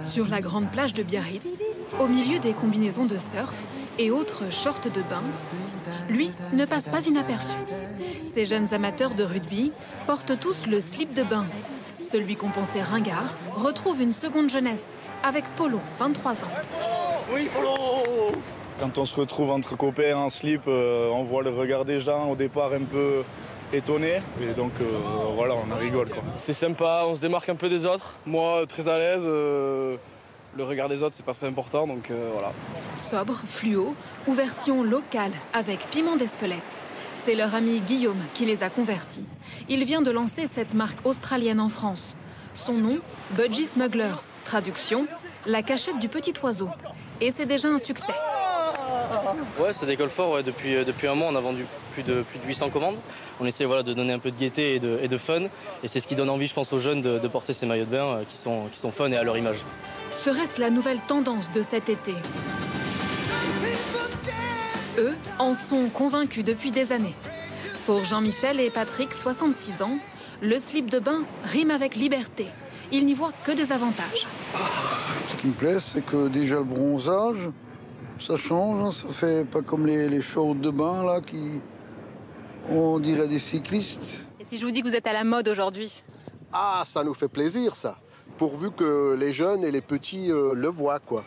Sur la grande plage de Biarritz, au milieu des combinaisons de surf et autres shorts de bain, lui ne passe pas inaperçu. Ces jeunes amateurs de rugby portent tous le slip de bain. Celui qu'on pensait ringard retrouve une seconde jeunesse avec Polo, 23 ans. Oui, Polo! Quand on se retrouve entre copains en slip, on voit le regard des gens au départ un peu étonné. Et donc voilà, on en rigole, quoi. C'est sympa, on se démarque un peu des autres. Moi, très à l'aise. Le regard des autres, c'est pas très important, donc voilà. Sobre, fluo ou version locale avec piment d'Espelette. C'est leur ami Guillaume qui les a convertis. Il vient de lancer cette marque australienne en France. Son nom, Budgie Smuggler. Traduction, la cachette du petit oiseau. Et c'est déjà un succès. Ouais, ça décolle fort. Ouais. Depuis un mois, on a vendu plus de 800 commandes. On essaie de donner un peu de gaieté et de fun. Et c'est ce qui donne envie, je pense, aux jeunes de porter ces maillots de bain qui sont fun et à leur image. Serait-ce la nouvelle tendance de cet été? Eux en sont convaincus depuis des années. Pour Jean-Michel et Patrick, 66 ans, le slip de bain rime avec liberté. Ils n'y voient que des avantages. Ce qui me plaît, c'est que déjà le bronzage, ça change. Hein, ça fait pas comme les shorts de bain, là, on dirait des cyclistes. Et si je vous dis que vous êtes à la mode aujourd'hui? Ah, ça nous fait plaisir, ça. Pourvu que les jeunes et les petits le voient, quoi.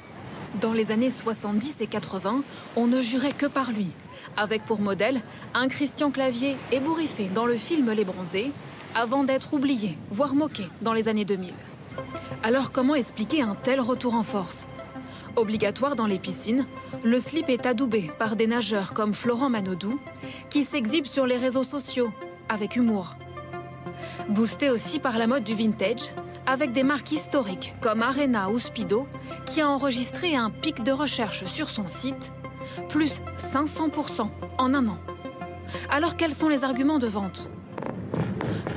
Dans les années 70 et 80, on ne jurait que par lui. Avec pour modèle un Christian Clavier ébouriffé dans le film Les Bronzés, avant d'être oublié, voire moqué dans les années 2000. Alors comment expliquer un tel retour en force? Obligatoire dans les piscines, le slip est adoubé par des nageurs comme Florent Manodou, qui s'exhibent sur les réseaux sociaux, avec humour. Boosté aussi par la mode du vintage, avec des marques historiques comme Arena ou Speedo, qui a enregistré un pic de recherche sur son site, plus 500% en un an. Alors quels sont les arguments de vente?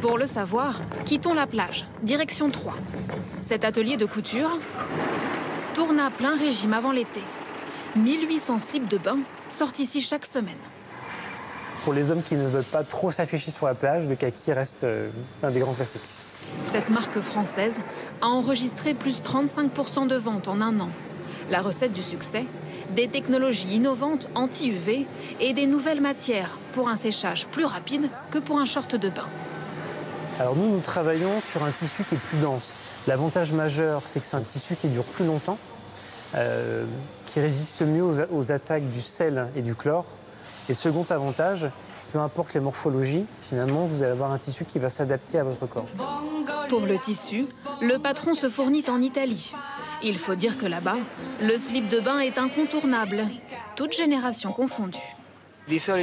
Pour le savoir, quittons la plage, direction Troyes. Cet atelier de couture tourne à plein régime avant l'été. 1800 slips de bain sortent ici chaque semaine. Pour les hommes qui ne veulent pas trop s'afficher sur la plage, le kaki reste un des grands classiques. Cette marque française a enregistré plus 35% de ventes en un an. La recette du succès, des technologies innovantes anti-UV et des nouvelles matières pour un séchage plus rapide que pour un short de bain. Alors nous travaillons sur un tissu qui est plus dense. L'avantage majeur, c'est que c'est un tissu qui dure plus longtemps, qui résiste mieux aux attaques du sel et du chlore. Et second avantage, peu importe les morphologies, finalement, vous allez avoir un tissu qui va s'adapter à votre corps. Pour le tissu, le patron se fournit en Italie. Il faut dire que là-bas, le slip de bain est incontournable, toute génération confondue. Déjà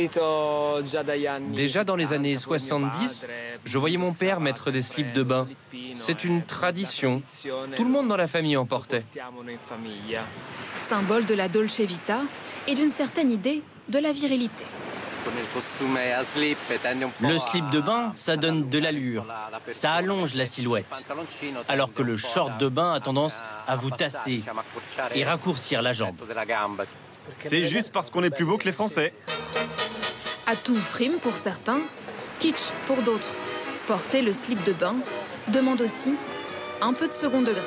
dans les années 70, je voyais mon père mettre des slips de bain. C'est une tradition. Tout le monde dans la famille en portait. Symbole de la Dolce Vita et d'une certaine idée de la virilité. Le slip de bain, ça donne de l'allure. Ça allonge la silhouette. Alors que le short de bain a tendance à vous tasser et raccourcir la jambe. C'est juste parce qu'on est plus beau que les Français. Atout frime pour certains, kitsch pour d'autres. Porter le slip de bain demande aussi un peu de second degré.